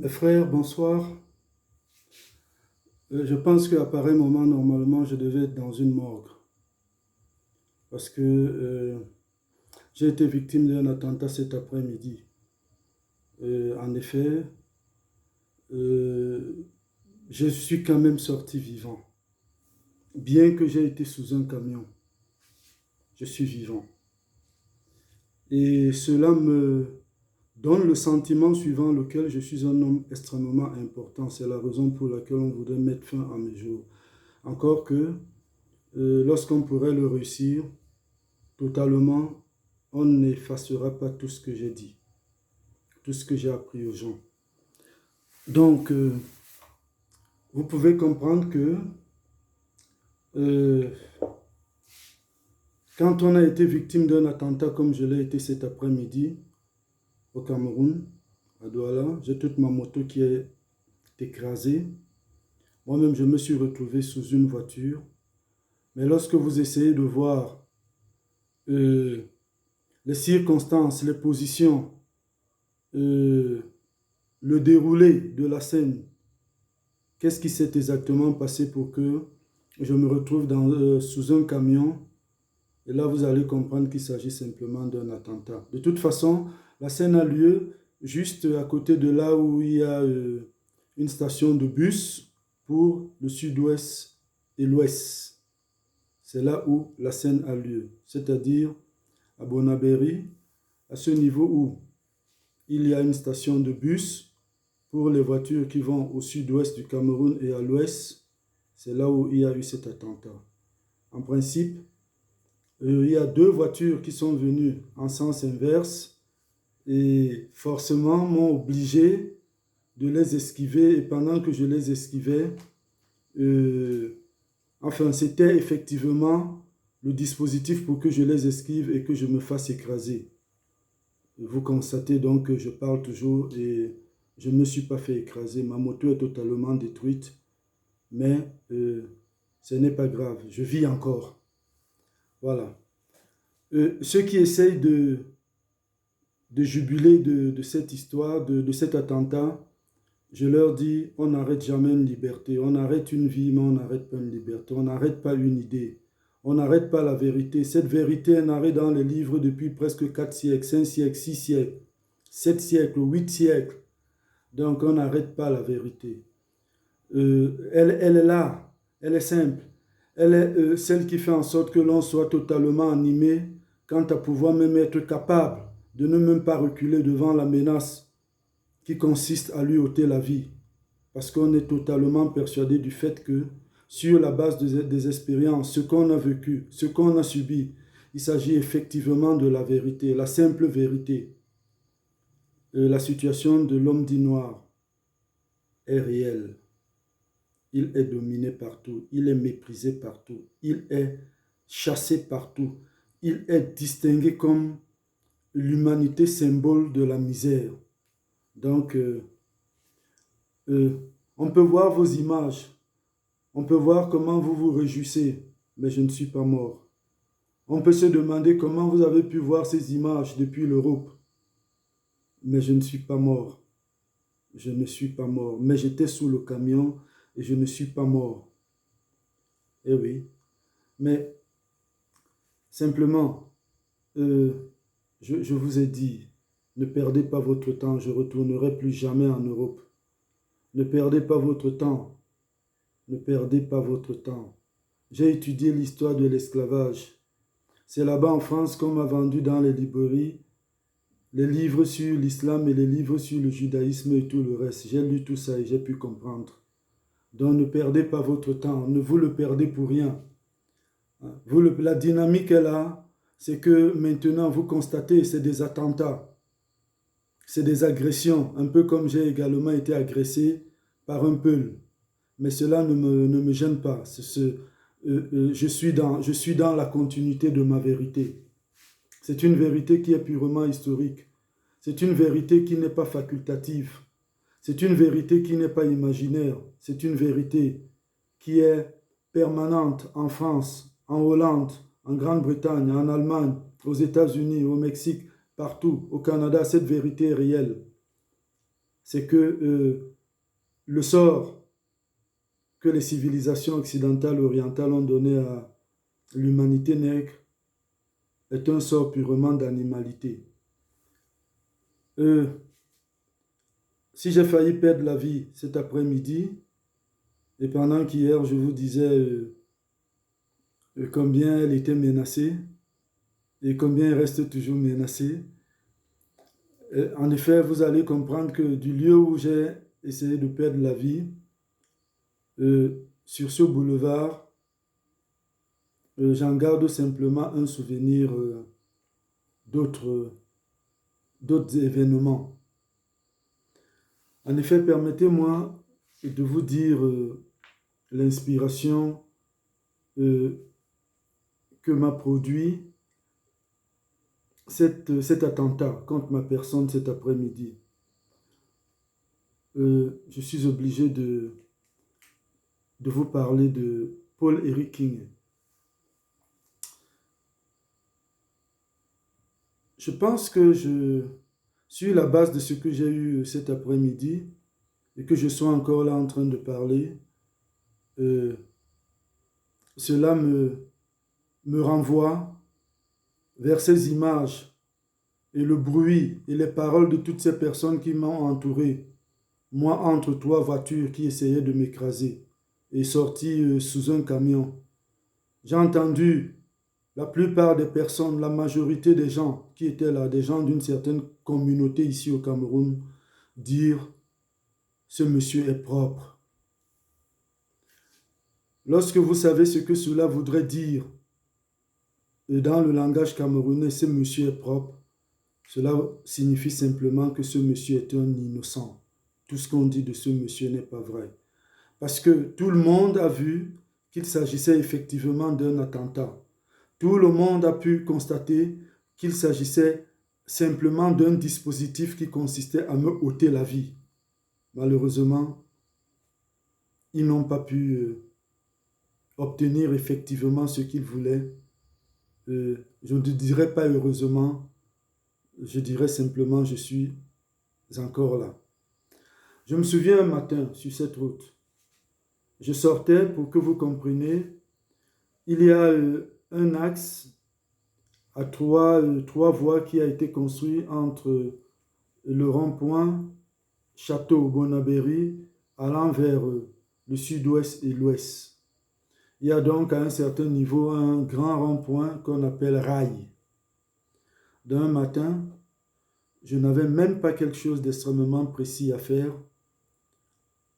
Frère, bonsoir. Je pense qu'à pareil moment, normalement, je devais être dans une morgue. Parce que j'ai été victime d'un attentat cet après-midi. En effet, euh, je suis quand même sorti vivant. Bien que j'ai été sous un camion, je suis vivant. Et cela me donne le sentiment suivant lequel je suis un homme extrêmement important. C'est la raison pour laquelle on voudrait mettre fin à mes jours. Encore que, lorsqu'on pourrait le réussir, totalement, on n'effacera pas tout ce que j'ai dit, tout ce que j'ai appris aux gens. Donc, vous pouvez comprendre que euh, quand on a été victime d'un attentat comme je l'ai été cet après-midi au Cameroun, à Douala, j'ai toute ma moto qui est écrasée. Moi-même, je me suis retrouvé sous une voiture. Mais lorsque vous essayez de voir euh, les circonstances, les positions, euh, le déroulé de la scène, qu'est-ce qui s'est exactement passé pour que je me retrouve sous un camion? Et là, vous allez comprendre qu'il s'agit simplement d'un attentat. De toute façon, la scène a lieu juste à côté de là où il y a une station de bus pour le sud-ouest et l'ouest. C'est là où la scène a lieu, c'est-à-dire à Bonabéry, à ce niveau où il y a une station de bus pour les voitures qui vont au sud-ouest du Cameroun et à l'ouest. C'est là où il y a eu cet attentat. En principe, il y a deux voitures qui sont venues en sens inverse et forcément m'ont obligé de les esquiver. Et pendant que je les esquivais, c'était effectivement le dispositif pour que je les esquive et que je me fasse écraser. Vous constatez donc que je parle toujours et je ne me suis pas fait écraser. Ma moto est totalement détruite, mais ce n'est pas grave. Je vis encore. Voilà. Ceux qui essayent de jubiler de cette histoire, de cet attentat, je leur dis, on n'arrête jamais une liberté. On arrête une vie, mais on n'arrête pas une liberté. On n'arrête pas une idée. On n'arrête pas la vérité. Cette vérité est narrée dans les livres depuis presque 4 siècles, 5 siècles, 6 siècles, 7 siècles, 8 siècles. Donc on n'arrête pas la vérité. Elle est là, elle est simple. Elle est celle qui fait en sorte que l'on soit totalement animé quant à pouvoir même être capable de ne même pas reculer devant la menace qui consiste à lui ôter la vie. Parce qu'on est totalement persuadé du fait que sur la base des expériences, ce qu'on a vécu, ce qu'on a subi, il s'agit effectivement de la vérité, la simple vérité. La situation de l'homme dit noir est réelle. Il est dominé partout, il est méprisé partout, il est chassé partout, il est distingué comme l'humanité symbole de la misère. Donc, on peut voir vos images, on peut voir comment vous vous réjouissez, mais je ne suis pas mort. On peut se demander comment vous avez pu voir ces images depuis l'Europe, mais je ne suis pas mort. Je ne suis pas mort, mais j'étais sous le camion et je ne suis pas mort. Eh oui, mais simplement, je vous ai dit, ne perdez pas votre temps, je ne retournerai plus jamais en Europe. Ne perdez pas votre temps, ne perdez pas votre temps. J'ai étudié l'histoire de l'esclavage. C'est là-bas en France qu'on m'a vendu dans les librairies les livres sur l'islam et les livres sur le judaïsme et tout le reste. J'ai lu tout ça et j'ai pu comprendre. Donc ne perdez pas votre temps, ne vous le perdez pour rien. La dynamique est là, c'est que maintenant vous constatez, c'est des attentats, c'est des agressions, un peu comme j'ai également été agressé par un peul. Mais cela ne me gêne pas. Je suis dans la continuité de ma vérité. C'est une vérité qui est purement historique. C'est une vérité qui n'est pas facultative. C'est une vérité qui n'est pas imaginaire. C'est une vérité qui est permanente en France, en Hollande, en Grande-Bretagne, en Allemagne, aux États-Unis, au Mexique, partout, au Canada. Cette vérité est réelle. c'est que le sort que les civilisations occidentales orientales ont donné à l'humanité nègre est un sort purement d'animalité. Si j'ai failli perdre la vie cet après-midi, et pendant qu'hier je vous disais combien elle était menacée, et combien elle reste toujours menacée, en effet, vous allez comprendre que du lieu où j'ai essayé de perdre la vie, sur ce boulevard, j'en garde simplement un souvenir d'autres événements. En effet, permettez-moi de vous dire l'inspiration que m'a produit cet attentat contre ma personne cet après-midi. Je suis obligé de vous parler de Paul Eric King. Je pense que sur la base de ce que j'ai eu cet après-midi et que je sois encore là en train de parler, cela me renvoie vers ces images et le bruit et les paroles de toutes ces personnes qui m'ont entouré. Moi, entre trois voitures qui essayaient de m'écraser et sorti sous un camion. J'ai entendu la plupart des personnes, la majorité des gens qui étaient là, des gens d'une certaine communauté ici au Cameroun, dire « ce monsieur est propre ». Lorsque vous savez ce que cela voudrait dire, et dans le langage camerounais, ce monsieur est propre, cela signifie simplement que ce monsieur est un innocent. Tout ce qu'on dit de ce monsieur n'est pas vrai. Parce que tout le monde a vu qu'il s'agissait effectivement d'un attentat. Tout le monde a pu constater qu'il s'agissait simplement d'un dispositif qui consistait à me ôter la vie. Malheureusement, ils n'ont pas pu obtenir effectivement ce qu'ils voulaient. Je ne dirais pas heureusement, je dirais simplement je suis encore là. Je me souviens un matin sur cette route, je sortais, pour que vous compreniez, il y a un axe à trois voies qui a été construit entre le rond-point Château-Bonabéry allant vers le sud-ouest et l'ouest. Il y a donc à un certain niveau un grand rond-point qu'on appelle rail. D'un matin, je n'avais même pas quelque chose d'extrêmement précis à faire.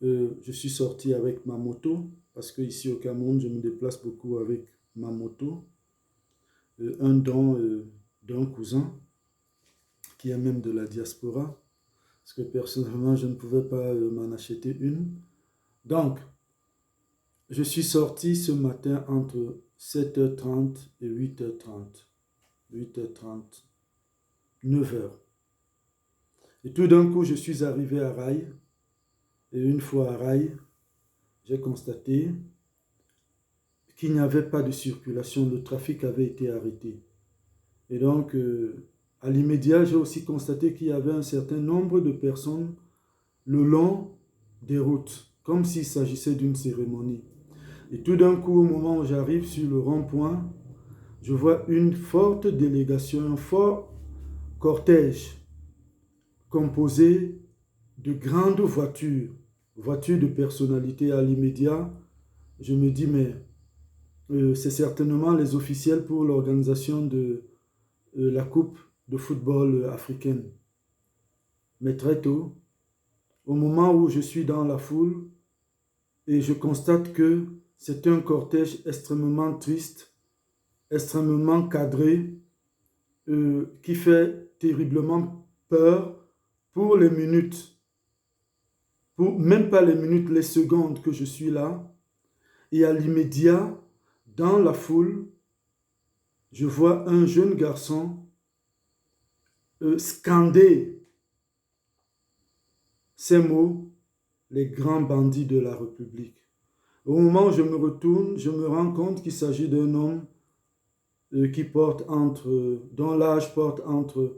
Je suis sorti avec ma moto, parce qu'ici au Cameroun, je me déplace beaucoup avec ma moto. Un don d'un cousin, qui est même de la diaspora, parce que personnellement, je ne pouvais pas m'en acheter une. Donc, je suis sorti ce matin entre 7h30 et 8h30. 8h30, 9h. Et tout d'un coup, je suis arrivé à Rail. Et une fois à Rail, j'ai constaté qu'il n'y avait pas de circulation. Le trafic avait été arrêté. Et donc, à l'immédiat, j'ai aussi constaté qu'il y avait un certain nombre de personnes le long des routes, comme s'il s'agissait d'une cérémonie. Et tout d'un coup, au moment où j'arrive sur le rond-point, je vois une forte délégation, un fort cortège composé de grandes voitures, voitures de personnalité. À l'immédiat, je me dis, mais c'est certainement les officiels pour l'organisation de la Coupe de football africaine. Mais très tôt, au moment où je suis dans la foule, et je constate que c'est un cortège extrêmement triste, extrêmement cadré, qui fait terriblement peur pour les minutes, même pas les minutes, les secondes que je suis là. Et à l'immédiat, dans la foule, je vois un jeune garçon scander ces mots, les grands bandits de la République. Au moment où je me retourne, je me rends compte qu'il s'agit d'un homme dont l'âge porte entre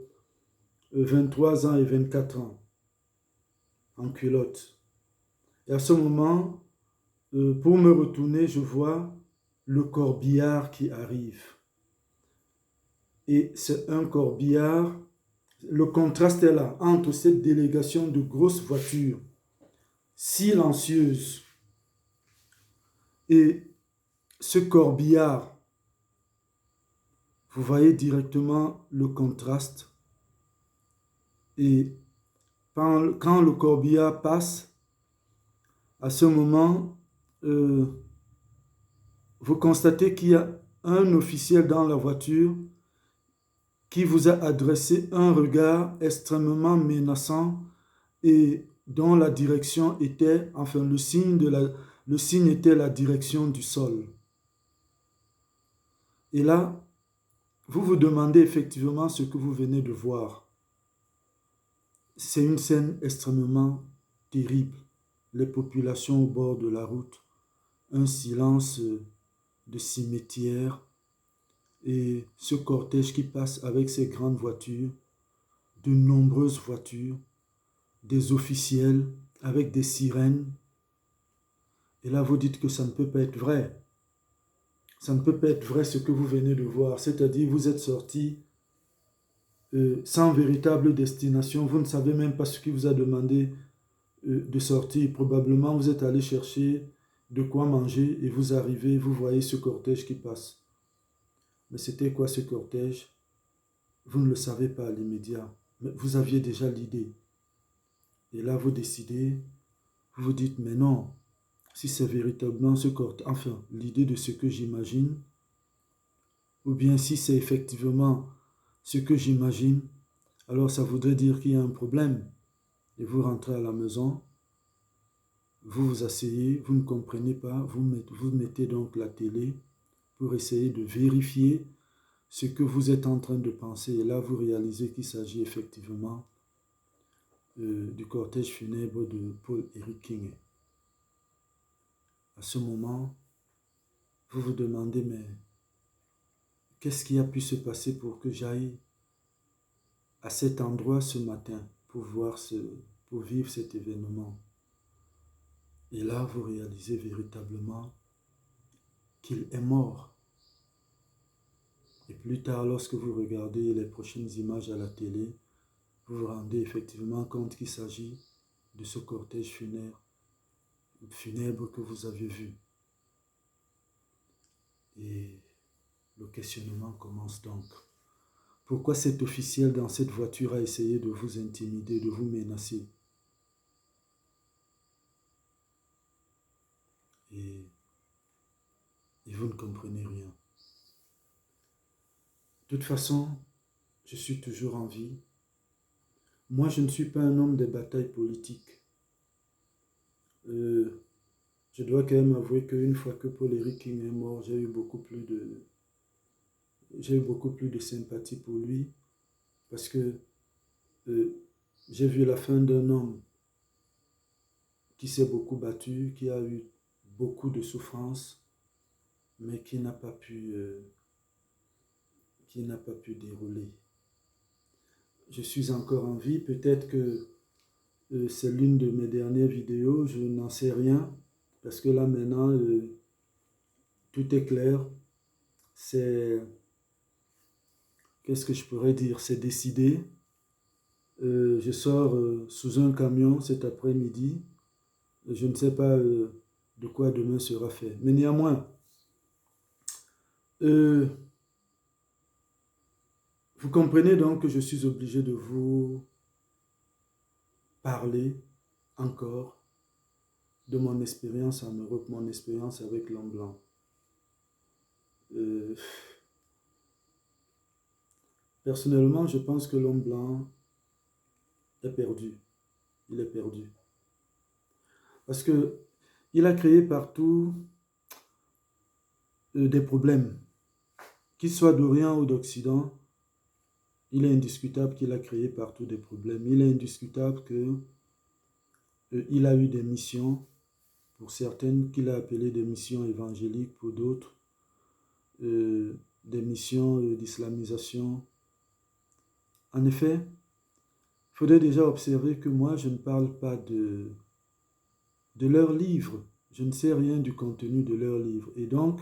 23 ans et 24 ans. en culotte. Et à ce moment, pour me retourner, je vois le corbillard qui arrive. Et c'est un corbillard. Le contraste est là entre cette délégation de grosses voitures silencieuses et ce corbillard. Vous voyez directement le contraste. Et quand le corbillard passe, à ce moment, vous constatez qu'il y a un officiel dans la voiture qui vous a adressé un regard extrêmement menaçant et dont la direction était, enfin le signe était la direction du sol. Et là, vous vous demandez effectivement ce que vous venez de voir. C'est une scène extrêmement terrible. Les populations au bord de la route, un silence de cimetière et ce cortège qui passe avec ses grandes voitures, de nombreuses voitures, des officiels avec des sirènes. Et là, vous dites que ça ne peut pas être vrai. Ça ne peut pas être vrai ce que vous venez de voir. C'est-à-dire, vous êtes sorti sans véritable destination. Vous ne savez même pas ce qui vous a demandé de sortir. Probablement, vous êtes allé chercher de quoi manger et vous arrivez, vous voyez ce cortège qui passe. Mais c'était quoi ce cortège? Vous ne le savez pas à l'immédiat, mais vous aviez déjà l'idée. Et là, vous décidez, vous vous dites, mais non, si c'est véritablement ce cortège, enfin, l'idée de ce que j'imagine, ou bien si c'est effectivement ce que j'imagine, alors ça voudrait dire qu'il y a un problème. Et vous rentrez à la maison, vous vous asseyez, vous ne comprenez pas, vous mettez donc la télé pour essayer de vérifier ce que vous êtes en train de penser. Et là, vous réalisez qu'il s'agit effectivement du cortège funèbre de Paul-Éric King. À ce moment, vous vous demandez, mais qu'est-ce qui a pu se passer pour que j'aille à cet endroit ce matin pour vivre cet événement? Et là, vous réalisez véritablement qu'il est mort. Et plus tard, lorsque vous regardez les prochaines images à la télé, vous vous rendez effectivement compte qu'il s'agit de ce cortège funèbre que vous avez vu. Et le questionnement commence donc. Pourquoi cet officiel dans cette voiture a essayé de vous intimider, de vous menacer? Et vous ne comprenez rien. De toute façon, je suis toujours en vie. Moi, je ne suis pas un homme des batailles politiques. Je dois quand même avouer qu'une fois que Paul-Éric King est mort, j'ai eu beaucoup plus de sympathie pour lui parce que j'ai vu la fin d'un homme qui s'est beaucoup battu, qui a eu beaucoup de souffrances, mais qui n'a pas pu dérouler. Je suis encore en vie, peut-être que c'est l'une de mes dernières vidéos, je n'en sais rien, parce que là maintenant, tout est clair. Qu'est-ce que je pourrais dire? C'est décidé. Je sors sous un camion cet après-midi. Je ne sais pas de quoi demain sera fait. Mais néanmoins, vous comprenez donc que je suis obligé de vous parler encore de mon expérience en Europe, mon expérience avec l'homme blanc. Personnellement, je pense que l'homme blanc est perdu. Il est perdu. Parce que il a créé partout des problèmes. Qu'il soit d'Orient ou d'Occident, il est indiscutable qu'il a créé partout des problèmes. Il est indiscutable qu'il a eu des missions, pour certaines qu'il a appelées des missions évangéliques, pour d'autres des missions d'islamisation. En effet, il faudrait déjà observer que moi, je ne parle pas de leurs livres. Je ne sais rien du contenu de leurs livres. Et donc,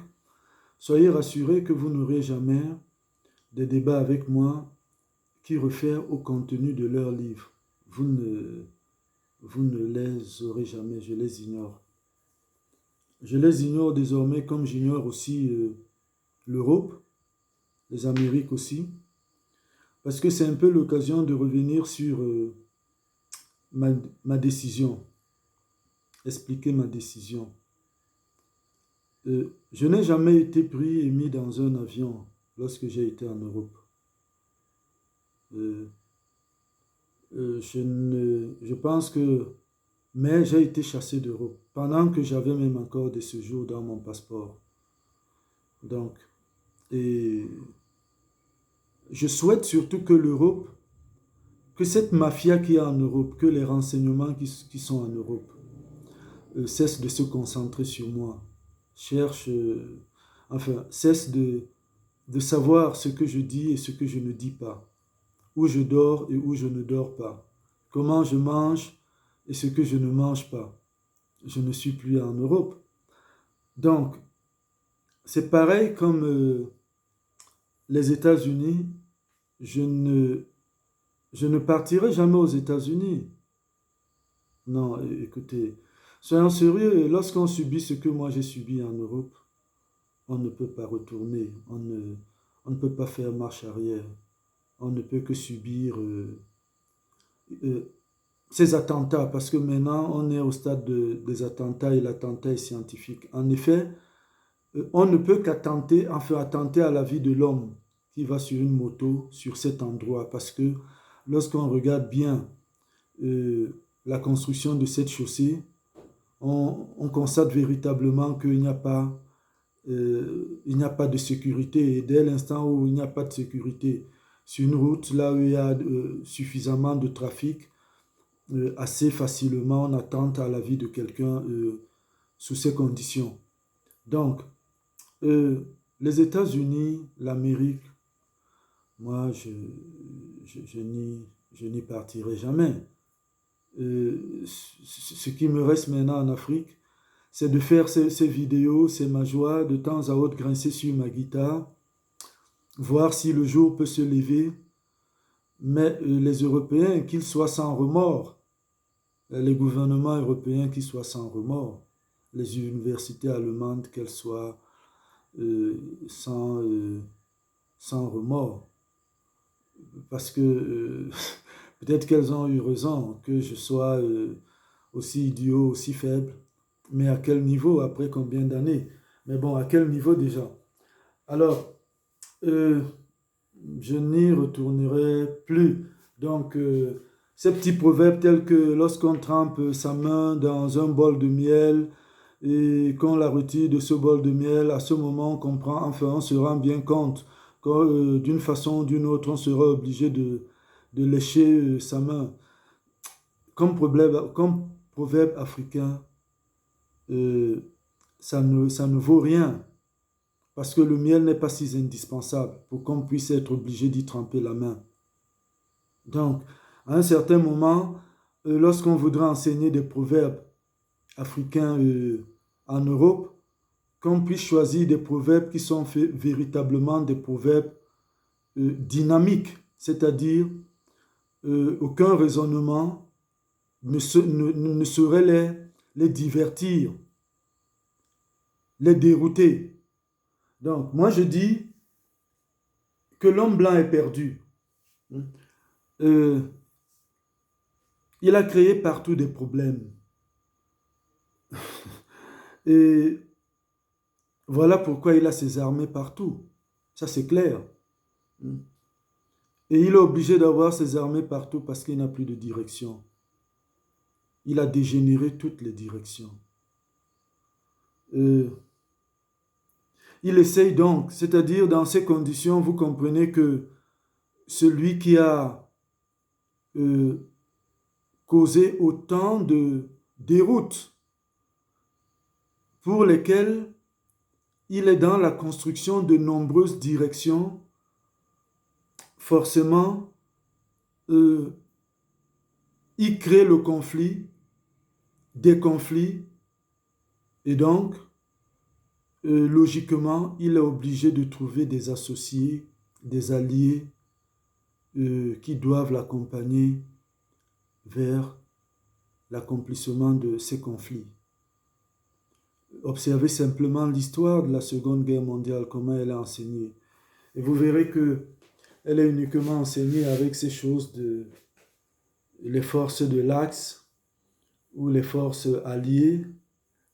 soyez rassurés que vous n'aurez jamais des débats avec moi qui réfèrent au contenu de leurs livres. Vous ne les aurez jamais, je les ignore. Je les ignore désormais comme j'ignore aussi l'Europe, les Amériques aussi, parce que c'est un peu l'occasion de revenir sur ma décision, expliquer ma décision. Je n'ai jamais été pris et mis dans un avion lorsque j'ai été en Europe. Je pense que... Mais j'ai été chassé d'Europe pendant que j'avais même encore des séjours dans mon passeport. Donc, et je souhaite surtout que l'Europe, que cette mafia qui est en Europe, que les renseignements qui sont en Europe cessent de se concentrer sur moi, cessent de savoir ce que je dis et ce que je ne dis pas, où je dors et où je ne dors pas, comment je mange et ce que je ne mange pas. Je ne suis plus en Europe. Donc, c'est pareil comme les États-Unis. Je ne partirai jamais aux États-Unis. Non, écoutez, soyons sérieux, lorsqu'on subit ce que moi j'ai subi en Europe, on ne peut pas retourner, on ne peut pas faire marche arrière, on ne peut que subir ces attentats, parce que maintenant on est au stade des attentats et l'attentat est scientifique. En effet, on ne peut qu'attenter, attenter à la vie de l'homme qui va sur une moto sur cet endroit, parce que lorsqu'on regarde bien la construction de cette chaussée, on constate véritablement qu'il n'y a pas, de sécurité. Et dès l'instant où il n'y a pas de sécurité sur une route, là où il y a suffisamment de trafic, assez facilement on attente à la vie de quelqu'un sous ces conditions. Donc, les États-Unis, l'Amérique, moi, je n'y partirai jamais. Ce qui me reste maintenant en Afrique, c'est de faire ces vidéos, c'est ma joie, de temps à autre grincer sur ma guitare, voir si le jour peut se lever. Mais les Européens, qu'ils soient sans remords, les gouvernements européens qu'ils soient sans remords, les universités allemandes qu'elles soient sans remords, parce que peut-être qu'elles ont eu raison, que je sois aussi idiot, aussi faible, mais à quel niveau, après combien d'années? Mais bon, à quel niveau déjà? Alors, je n'y retournerai plus. Donc, ces petits proverbes tels que lorsqu'on trempe sa main dans un bol de miel et qu'on la retire de ce bol de miel, à ce moment on comprend, enfin on se rend bien compte que d'une façon ou d'une autre, on sera obligé de lécher sa main. Comme proverbe africain, ça ne vaut rien. Parce que le miel n'est pas si indispensable pour qu'on puisse être obligé d'y tremper la main. Donc, à un certain moment, lorsqu'on voudra enseigner des proverbes africains en Europe, qu'on puisse choisir des proverbes qui sont véritablement des proverbes dynamiques, c'est-à-dire aucun raisonnement ne saurait les divertir, les dérouter. Donc, moi je dis que l'homme blanc est perdu. Il a créé partout des problèmes. Et voilà pourquoi il a ses armées partout. Ça, c'est clair. Et il est obligé d'avoir ses armées partout parce qu'il n'a plus de direction. Il a dégénéré toutes les directions. Il essaye donc, c'est-à-dire dans ces conditions, vous comprenez que celui qui a causé autant de déroutes pour lesquelles il est dans la construction de nombreuses directions, forcément, il crée le conflit, des conflits, et donc, logiquement, il est obligé de trouver des associés, des alliés qui doivent l'accompagner vers l'accomplissement de ces conflits. Observez simplement l'histoire de la Seconde Guerre mondiale, comment elle est enseignée. Et vous verrez que elle est uniquement enseignée avec ces choses de les forces de l'Axe ou les forces alliées,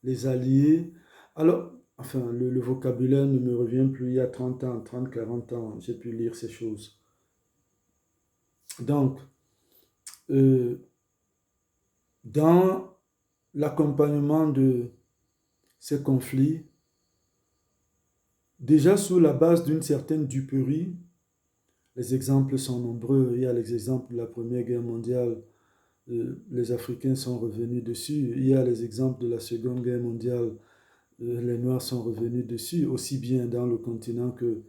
les alliés. Alors, enfin, le vocabulaire ne me revient plus. Il y a 30 ans, 30, 40 ans, j'ai pu lire ces choses. Donc, dans l'accompagnement de ces conflits, déjà sous la base d'une certaine duperie, les exemples sont nombreux. Il y a les exemples de la Première Guerre mondiale, les Africains sont revenus dessus. Il y a les exemples de la Seconde Guerre mondiale, les Noirs sont revenus dessus, aussi bien dans le continent que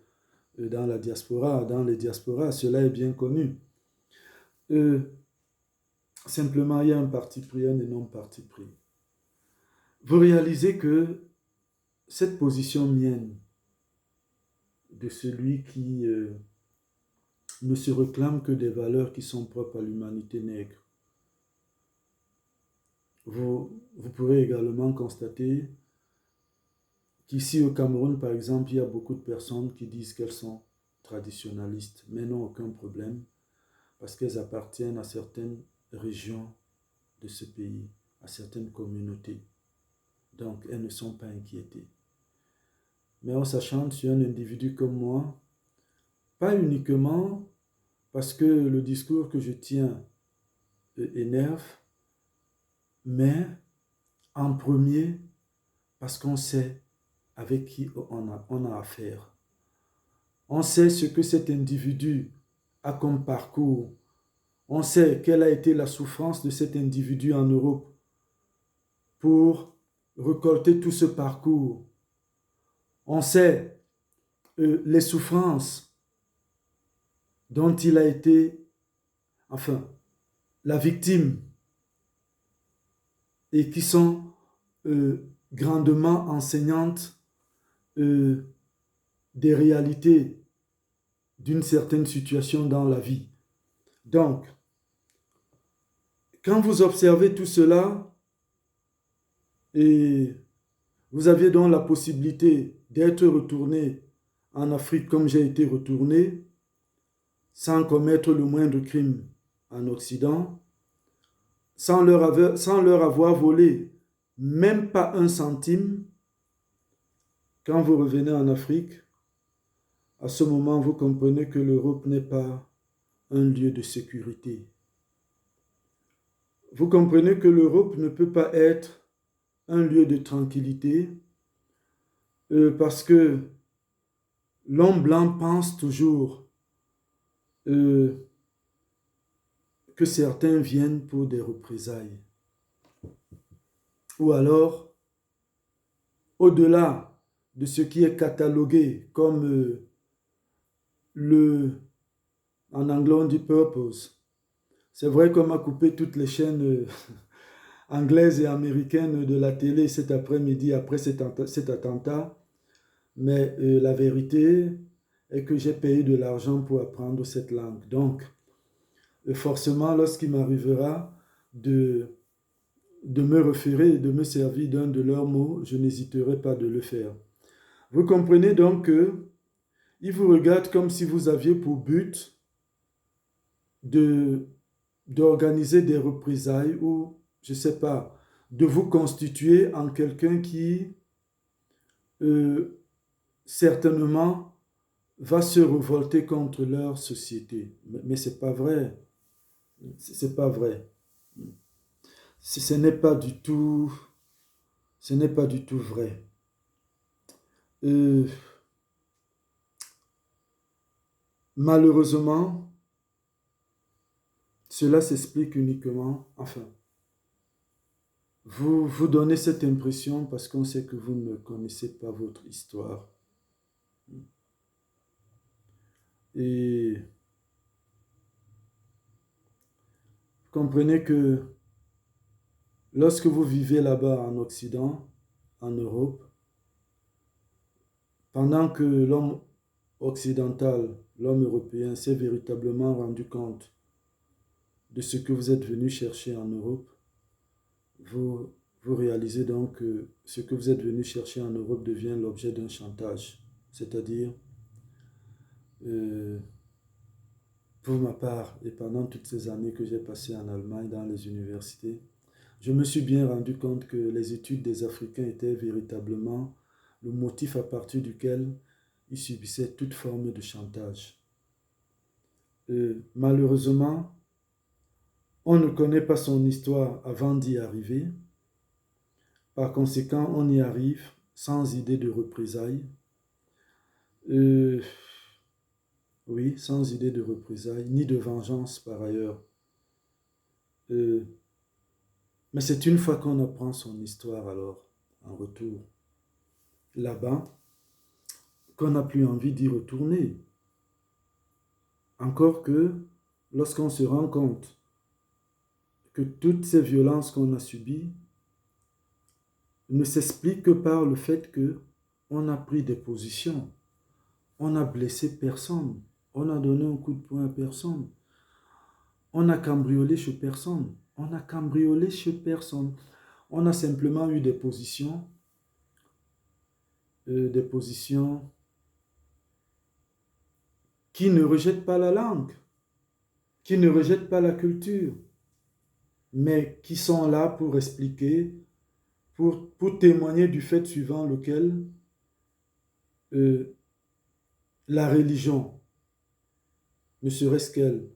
dans la diaspora. Dans les diasporas, cela est bien connu. Simplement, il y a un parti pris, un énorme parti pris. Vous réalisez que cette position mienne, de celui qui ne se réclame que des valeurs qui sont propres à l'humanité nègre, vous pourrez également constater qu'ici au Cameroun, par exemple, il y a beaucoup de personnes qui disent qu'elles sont traditionnalistes, mais n'ont aucun problème parce qu'elles appartiennent à certaines régions de ce pays, à certaines communautés. Donc, elles ne sont pas inquiétées. Mais on s'acharne sur un individu comme moi, pas uniquement parce que le discours que je tiens énerve, mais en premier parce qu'on sait avec qui on a affaire. On sait ce que cet individu a comme parcours. On sait quelle a été la souffrance de cet individu en Europe pour récolter tout ce parcours. On sait les souffrances dont il a été, enfin, la victime et qui sont grandement enseignantes des réalités d'une certaine situation dans la vie. Donc, quand vous observez tout cela, et vous aviez donc la possibilité d'être retourné en Afrique comme j'ai été retourné, sans commettre le moindre crime en Occident, sans leur avoir volé même pas un centime, quand vous revenez en Afrique, à ce moment, vous comprenez que l'Europe n'est pas un lieu de sécurité. Vous comprenez que l'Europe ne peut pas être un lieu de tranquillité parce que l'homme blanc pense toujours que certains viennent pour des représailles. Ou alors, au-delà de ce qui est catalogué comme en anglais on dit purpose. C'est vrai qu'on m'a coupé toutes les chaînes anglaises et américaines de la télé cet après-midi après cet attentat, mais la vérité est que j'ai payé de l'argent pour apprendre cette langue. Donc, forcément, lorsqu'il m'arrivera de me référer, de me servir d'un de leurs mots, je n'hésiterai pas de le faire. Vous comprenez donc qu'ils vous regardent comme si vous aviez pour but d'organiser des représailles ou, je ne sais pas, de vous constituer en quelqu'un qui certainement va se révolter contre leur société. Mais ce n'est pas vrai. C'est pas vrai. Ce n'est pas du tout vrai. Malheureusement, cela s'explique uniquement, enfin, vous donnez cette impression parce qu'on sait que vous ne connaissez pas votre histoire. Et vous comprenez que lorsque vous vivez là-bas en Occident, en Europe, pendant que l'homme occidental, l'homme européen s'est véritablement rendu compte de ce que vous êtes venu chercher en Europe, vous réalisez donc que ce que vous êtes venu chercher en Europe devient l'objet d'un chantage. C'est-à-dire, pour ma part, et pendant toutes ces années que j'ai passées en Allemagne dans les universités, je me suis bien rendu compte que les études des Africains étaient véritablement le motif à partir duquel ils subissaient toute forme de chantage. Malheureusement, on ne connaît pas son histoire avant d'y arriver. Par conséquent, on y arrive sans idée de représailles. Oui, sans idée de représailles, ni de vengeance par ailleurs. Mais c'est une fois qu'on apprend son histoire alors, en retour, là-bas, qu'on n'a plus envie d'y retourner. Encore que, lorsqu'on se rend compte que toutes ces violences qu'on a subies ne s'expliquent que par le fait qu'on a pris des positions, on n'a blessé personne, on n'a donné un coup de poing à personne, on n'a cambriolé chez personne, on n'a cambriolé chez personne, on a simplement eu des positions qui ne rejettent pas la langue, qui ne rejettent pas la culture, mais qui sont là pour expliquer, pour témoigner du fait suivant lequel la religion, ne serait-ce qu'elle,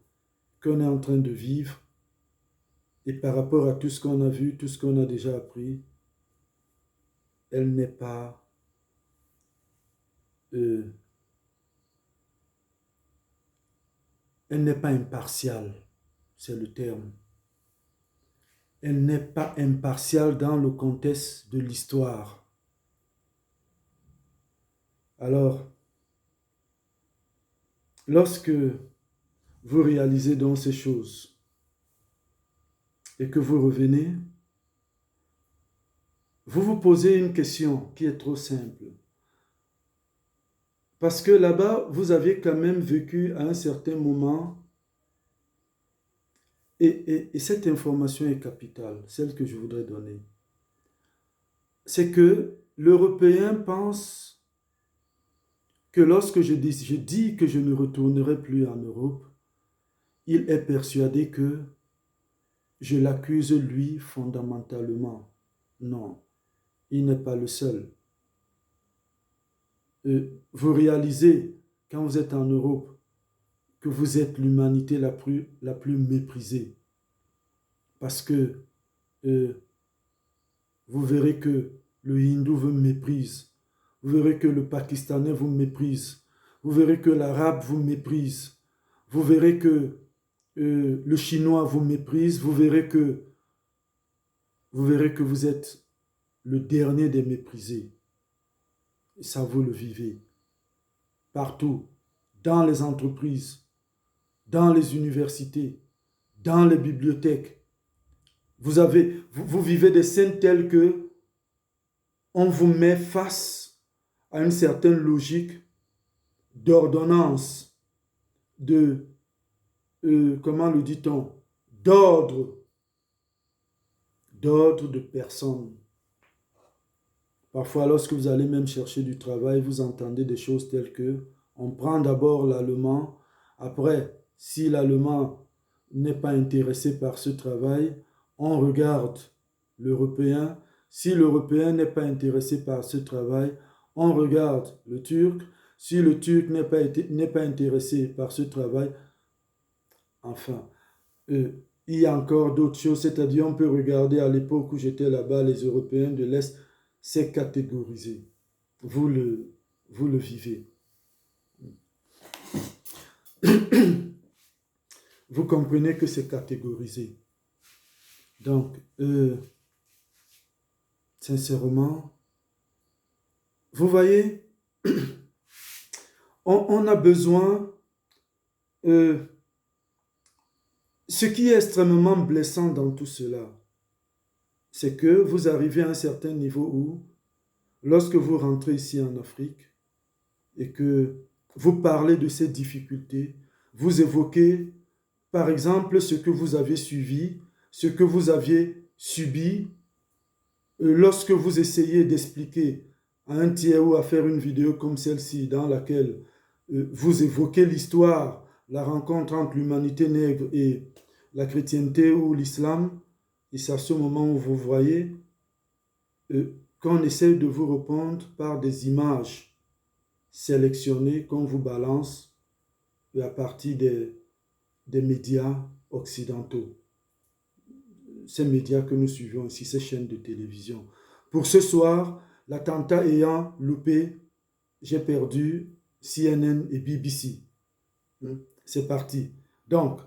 qu'on est en train de vivre, et par rapport à tout ce qu'on a vu, tout ce qu'on a déjà appris, elle n'est pas impartiale, c'est le terme. Elle n'est pas impartiale dans le contexte de l'histoire. Alors, lorsque vous réalisez donc ces choses et que vous revenez, vous vous posez une question qui est trop simple. Parce que là-bas, vous avez quand même vécu à un certain moment, et cette information est capitale, celle que je voudrais donner. C'est que l'Européen pense que lorsque je dis que je ne retournerai plus en Europe, il est persuadé que je l'accuse lui fondamentalement. Non, il n'est pas le seul. Vous réalisez, quand vous êtes en Europe, que vous êtes l'humanité la plus méprisée. Parce que vous verrez que le hindou vous méprise. Vous verrez que le pakistanais vous méprise. Vous verrez que l'arabe vous méprise. Vous verrez que le chinois vous méprise. Vous verrez que vous êtes le dernier des méprisés. Et ça, vous le vivez. Partout, dans les entreprises, dans les universités, dans les bibliothèques. Vous vivez des scènes telles que on vous met face à une certaine logique d'ordonnance, comment le dit-on, d'ordre de personnes. Parfois, lorsque vous allez même chercher du travail, vous entendez des choses telles que on prend d'abord l'allemand, après, si l'allemand n'est pas intéressé par ce travail, on regarde l'Européen. Si l'Européen n'est pas intéressé par ce travail, on regarde le Turc. Si le Turc n'est pas intéressé par ce travail, enfin, il y a encore d'autres choses, c'est-à-dire on peut regarder à l'époque où j'étais là-bas, les Européens de l'Est, c'est catégorisé. Vous le vivez. Vous comprenez que c'est catégorisé. Donc, sincèrement, vous voyez, on a besoin, Ce qui est extrêmement blessant dans tout cela, c'est que vous arrivez à un certain niveau où, lorsque vous rentrez ici en Afrique et que vous parlez de ces difficultés, vous évoquez, par exemple, ce que vous avez suivi, ce que vous aviez subi, lorsque vous essayez d'expliquer à un tiers ou à faire une vidéo comme celle-ci dans laquelle vous évoquez l'histoire, la rencontre entre l'humanité nègre et la chrétienté ou l'islam, et c'est à ce moment où vous voyez qu'on essaie de vous répondre par des images sélectionnées qu'on vous balance à partir des médias occidentaux. Ces médias que nous suivons ici, ces chaînes de télévision. Pour ce soir, l'attentat ayant loupé, j'ai perdu CNN et BBC. C'est parti. Donc,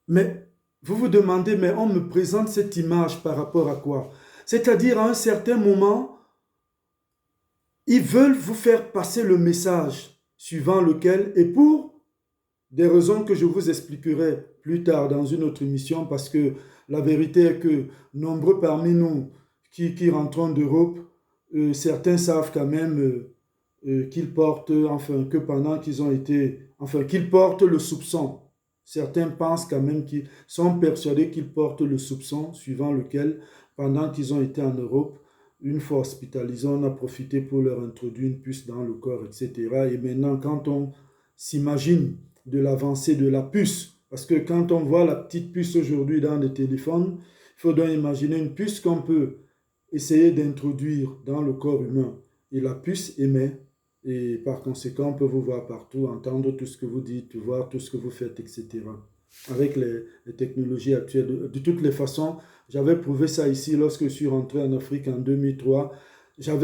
mais vous vous demandez, mais on me présente cette image par rapport à quoi? C'est-à-dire, à un certain moment, ils veulent vous faire passer le message suivant lequel, et pour des raisons que je vous expliquerai plus tard dans une autre émission, parce que la vérité est que nombreux parmi nous qui rentrons d'Europe, certains savent quand même qu'ils portent, enfin, que pendant qu'ils ont été, enfin, qu'ils portent le soupçon. Certains pensent quand même qu'ils sont persuadés qu'ils portent le soupçon suivant lequel, pendant qu'ils ont été en Europe, une fois hospitalisés, on a profité pour leur introduire une puce dans le corps, etc. Et maintenant, quand on s'imagine de l'avancée de la puce, parce que quand on voit la petite puce aujourd'hui dans les téléphones, il faut donc imaginer une puce qu'on peut essayer d'introduire dans le corps humain. Et la puce émet, et par conséquent, on peut vous voir partout, entendre tout ce que vous dites, voir tout ce que vous faites, etc. Avec les technologies actuelles. De toutes les façons, j'avais prouvé ça ici lorsque je suis rentré en Afrique en 2003. J'avais